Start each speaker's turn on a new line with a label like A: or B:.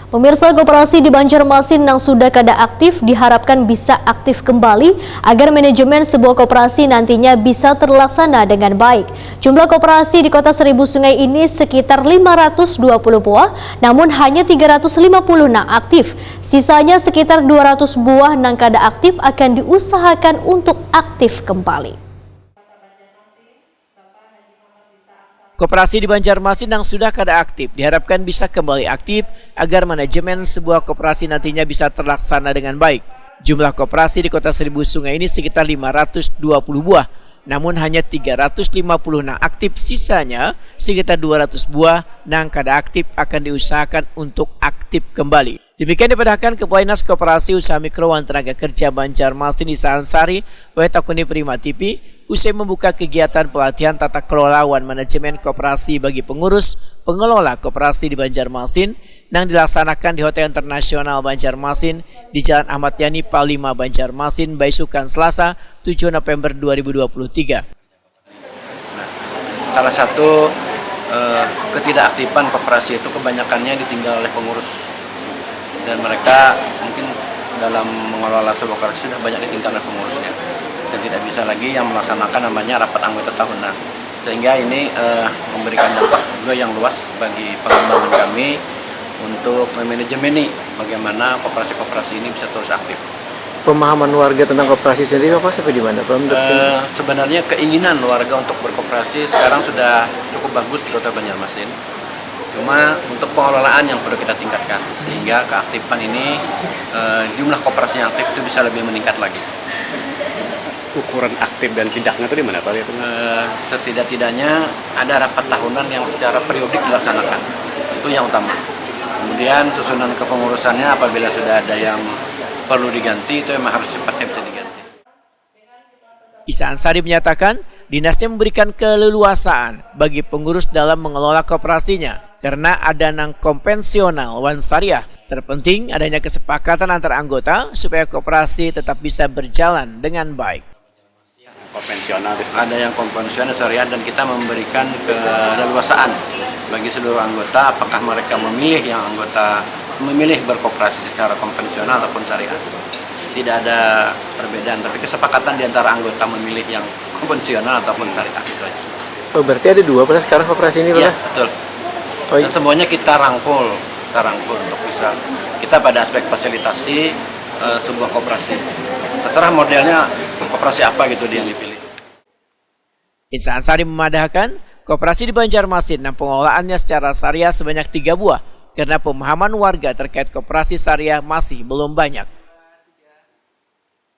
A: Pemirsa, koperasi di Banjarmasin yang sudah kada aktif diharapkan bisa aktif kembali agar manajemen sebuah koperasi nantinya bisa terlaksana dengan baik. Jumlah koperasi di Kota Seribu Sungai ini sekitar 520 buah, namun hanya 350 yang aktif. Sisanya sekitar 200 buah yang kada aktif akan diusahakan untuk aktif kembali.
B: Koperasi di Banjarmasin yang sudah kada aktif diharapkan bisa kembali aktif agar manajemen sebuah koperasi nantinya bisa terlaksana dengan baik. Jumlah koperasi di Kota Seribu Sungai ini sekitar 520 buah, namun hanya 350 yang aktif, sisanya sekitar 200 buah yang kada aktif akan diusahakan untuk aktif kembali. Demikian dipadahkan Kepala Dinas Koperasi Usaha Mikro dan Tenaga Kerja Banjarmasin Isa Ansari, Wetakuni Prima TV, usai membuka kegiatan pelatihan tata kelola wan manajemen koperasi bagi pengurus pengelola koperasi di Banjarmasin yang dilaksanakan di Hotel Internasional Banjarmasin di Jalan Ahmad Yani Palima Banjarmasin, Baisukan, Selasa 7 November 2023.
C: Salah satu ketidakaktifan koperasi itu kebanyakannya ditinggal oleh pengurus, dan mereka mungkin dalam mengelola sebuah koperasi sudah banyak ditinggal oleh pengurusnya dan tidak bisa lagi yang melaksanakan namanya rapat anggota tahunan, sehingga ini memberikan dampak juga yang luas bagi pengembangan kami untuk memanajemeni bagaimana koperasi-koperasi ini bisa terus aktif.
D: Pemahaman warga tentang koperasi sendiri Pak sampai di mana?
C: Sebenarnya keinginan warga untuk berkoperasi sekarang sudah cukup bagus di Kota Banjarmasin. Cuma untuk pengelolaan yang perlu kita tingkatkan, sehingga keaktifan ini jumlah koperasi yang aktif itu bisa lebih meningkat lagi.
E: Ukuran aktif dan tidaknya itu di mana Pak?
C: Setidak-tidaknya ada rapat tahunan yang secara periodik dilaksanakan, itu yang utama. Kemudian susunan kepengurusannya apabila sudah ada yang perlu diganti, itu memang harus cepatnya bisa diganti.
B: Isa Ansari menyatakan dinasnya memberikan keleluasaan bagi pengurus dalam mengelola koperasinya karena ada nang konvensional wan syariah. Terpenting adanya kesepakatan antar anggota supaya koperasi tetap bisa berjalan dengan baik.
E: Konvensional,
C: ada yang konvensional syariah, dan kita memberikan keleluasaan bagi seluruh anggota apakah mereka memilih berkoperasi secara konvensional ataupun syariah. Tidak ada perbedaan, tapi kesepakatan di antara anggota memilih yang konvensional ataupun syariah, itu aja.
D: Oh, berarti ada dua Pak sekarang koperasi ini Pak?
C: Iya, betul. Dan semuanya kita rangkul untuk bisa kita pada aspek fasilitasi sebuah koperasi. Terserah modelnya koperasi apa gitu yang dipilih.
B: Isa Ansari memadahkan koperasi di Banjarmasin dan pengelolaannya secara syariah sebanyak 3 buah karena pemahaman warga terkait koperasi syariah masih belum banyak.